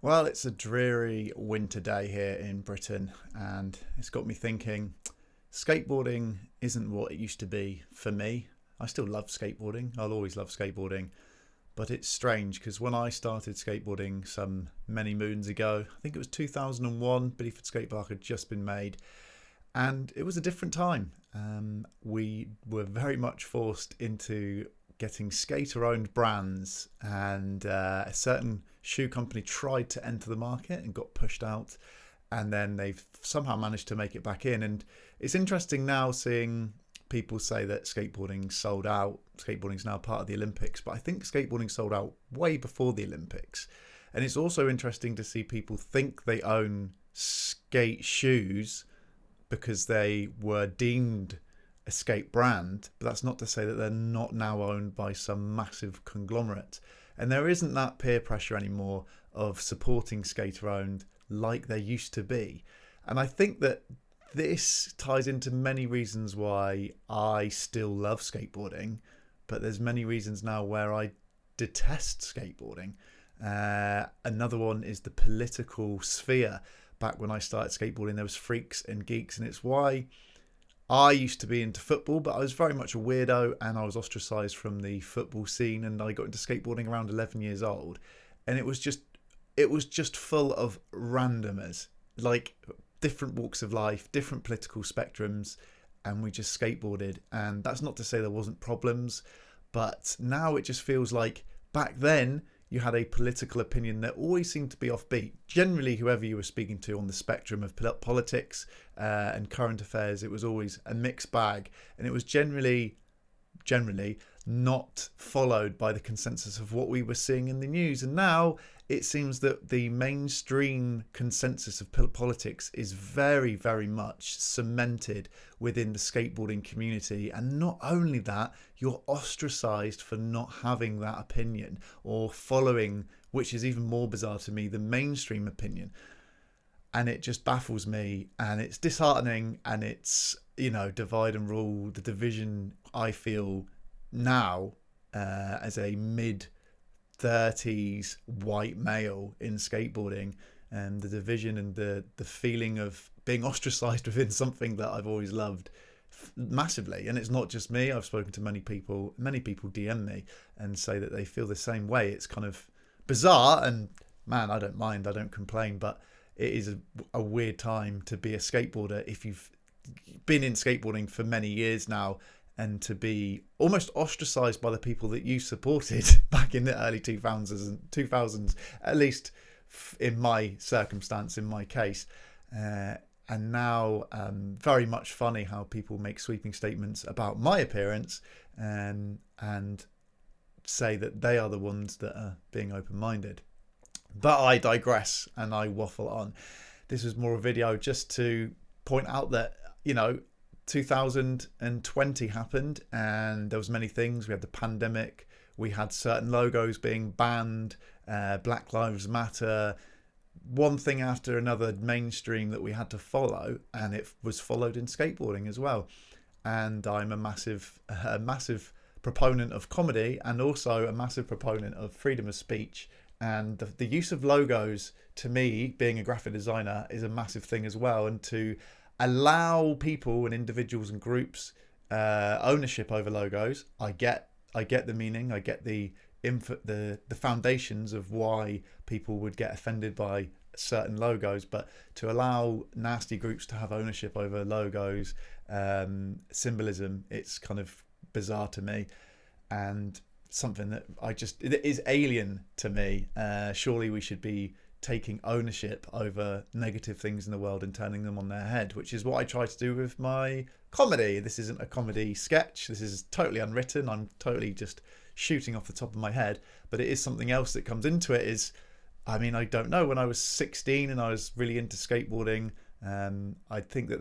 Well, it's a dreary winter day here in Britain, and it's got me thinking skateboarding isn't what it used to be for me. I still love skateboarding, I'll always love skateboarding, but it's strange because when I started skateboarding some many moons ago, I think it was 2001, Bedford Skate Park had just been made, and it was a different time. We were very much forced into getting skater owned brands, and a certain shoe company tried to enter the market and got pushed out, and then they've somehow managed to make it back in. And it's interesting now seeing people say that skateboarding sold out. Skateboarding's now part of the Olympics, but I think skateboarding sold out way before the Olympics. And it's also interesting to see people think they own skate shoes because they were deemed a skate brand, but that's not to say that they're not now owned by some massive conglomerate. And there isn't that peer pressure anymore of supporting skater owned like there used to be. And I think that this ties into many reasons why I still love skateboarding, but there's many reasons now where I detest skateboarding. Another one is the political sphere. Back when I started skateboarding, there was freaks and geeks, and it's why I used to be into football, but I was very much a weirdo and I was ostracized from the football scene, and I got into skateboarding around 11 years old, and it was just full of randomers, like different walks of life, different political spectrums, and we just skateboarded. And that's not to say there wasn't problems, but now it just feels like back then you had a political opinion that always seemed to be offbeat. Generally, whoever you were speaking to on the spectrum of politics and current affairs, it was always a mixed bag, and it was generally not followed by the consensus of what we were seeing in the news. And now it seems that the mainstream consensus of politics is very, very much cemented within the skateboarding community. And not only that, you're ostracized for not having that opinion or following, which is even more bizarre to me, the mainstream opinion. And it just baffles me, and it's disheartening, and it's, divide and rule, the division I feel now as a mid 30s white male in skateboarding, and the division and the feeling of being ostracized within something that I've always loved massively. And it's not just me. I've spoken to many people DM me and say that they feel the same way. It's kind of bizarre, and man, I don't mind, I don't complain, but it is a weird time to be a skateboarder if you've been in skateboarding for many years now, and to be almost ostracized by the people that you supported back in the early 2000s, at least in my circumstance, in my case. And now very much funny how people make sweeping statements about my appearance and say that they are the ones that are being open-minded. But I digress and I waffle on. This was more a video just to point out that, 2020 happened, and there was many things. We had the pandemic, we had certain logos being banned, Black Lives Matter, one thing after another mainstream that we had to follow, and it was followed in skateboarding as well. And I'm a massive proponent of comedy, and also a massive proponent of freedom of speech. And the use of logos, to me, being a graphic designer, is a massive thing as well. And to allow people and individuals and groups ownership over logos, I get the meaning, I get the foundations of why people would get offended by certain logos. But to allow nasty groups to have ownership over logos, symbolism, it's kind of bizarre to me, and something that it is alien to me. Surely we should be taking ownership over negative things in the world and turning them on their head, which is what I try to do with my comedy. This isn't a comedy sketch. This is totally unwritten. I'm totally just shooting off the top of my head, but it is something else that comes into it. I don't know, when I was 16 and I was really into skateboarding, I think that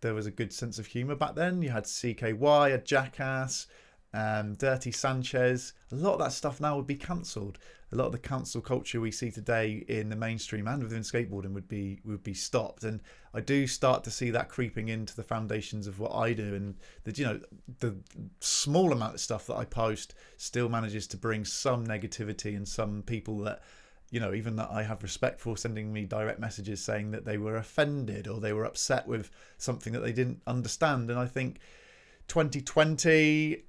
there was a good sense of humor back then. You had CKY, a Jackass, Dirty Sanchez. A lot of that stuff now would be cancelled. A lot of the cancel culture we see today in the mainstream and within skateboarding would be stopped. And I do start to see that creeping into the foundations of what I do, and the small amount of stuff that I post still manages to bring some negativity and some people that you know, even that I have respect for, sending me direct messages saying that they were offended or they were upset with something that they didn't understand. And I think 2020,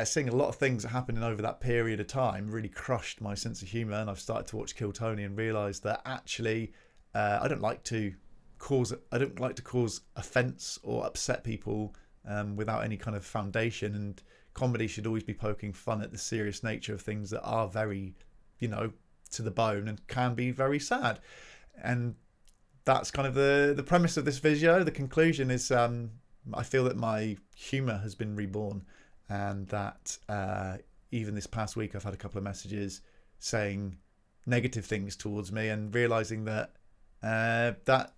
seeing a lot of things happening over that period of time really crushed my sense of humour. And I've started to watch Kill Tony and realised that actually I don't like to cause offence or upset people without any kind of foundation. And comedy should always be poking fun at the serious nature of things that are very, you know, to the bone and can be very sad. And that's kind of the premise of this video. The conclusion is I feel that my humour has been reborn, and that even this past week I've had a couple of messages saying negative things towards me, and realising that that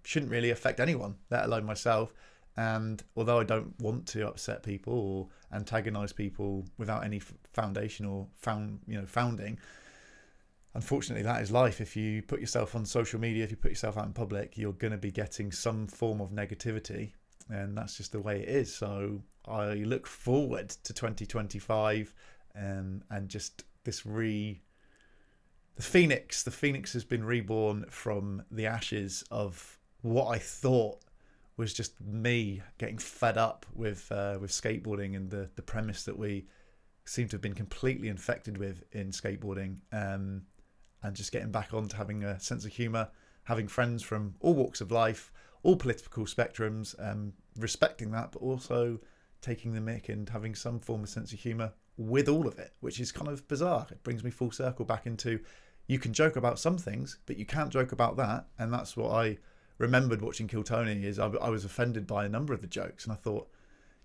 shouldn't really affect anyone, let alone myself. And although I don't want to upset people or antagonise people without any foundation or founding, unfortunately that is life. If you put yourself on social media, if you put yourself out in public, you're going to be getting some form of negativity, and that's just the way it is. So I look forward to 2025 and just this the phoenix has been reborn from the ashes of what I thought was just me getting fed up with skateboarding and the premise that we seem to have been completely infected with in skateboarding, and just getting back on to having a sense of humour, having friends from all walks of life, all political spectrums, respecting that, but also taking the mick and having some form of sense of humour with all of it, which is kind of bizarre. It brings me full circle back into, you can joke about some things, but you can't joke about that. And that's what I remembered watching Kill Tony, is I was offended by a number of the jokes, and I thought,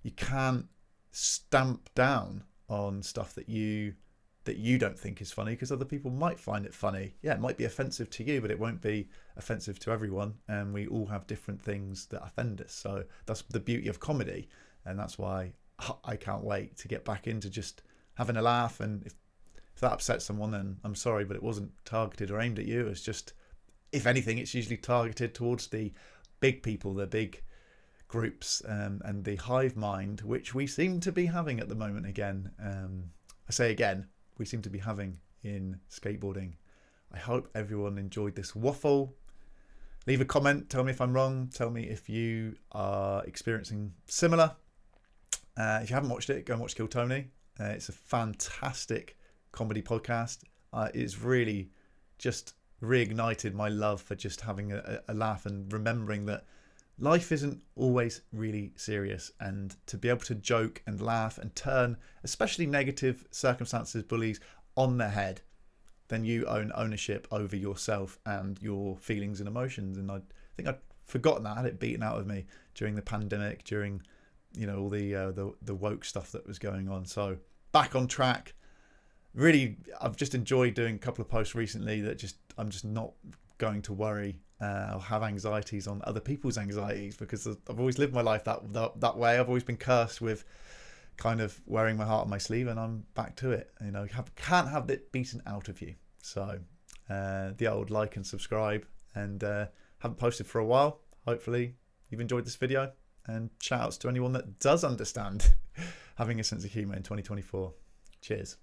you can't stamp down on stuff that you don't think is funny, because other people might find it funny. Yeah, it might be offensive to you, but it won't be offensive to everyone, and we all have different things that offend us. So that's the beauty of comedy, and that's why I can't wait to get back into just having a laugh. And if that upsets someone, then I'm sorry, but it wasn't targeted or aimed at you. It's just, if anything, it's usually targeted towards the big people, the big groups, and the hive mind, which we seem to be having at the moment again. I say again, we seem to be having in skateboarding. I hope everyone enjoyed this waffle. Leave a comment, tell me if I'm wrong, tell me if you are experiencing similar. If you haven't watched it, go and watch Kill Tony. It's a fantastic comedy podcast. It's really just reignited my love for just having a laugh and remembering that life isn't always really serious, and to be able to joke and laugh and turn especially negative circumstances, bullies, on their head, then you own ownership over yourself and your feelings and emotions. And I think I'd forgotten that. I had it beaten out of me during the pandemic, during, you know, all the woke stuff that was going on. So back on track. Really, I've just enjoyed doing a couple of posts recently that I'm just not going to worry or have anxieties on other people's anxieties, because I've always lived my life that way. I've always been cursed with kind of wearing my heart on my sleeve, and I'm back to it. You know, can't have it beaten out of you. So the old like and subscribe, and haven't posted for a while. Hopefully you've enjoyed this video, and shout outs to anyone that does understand having a sense of humour in 2024. Cheers.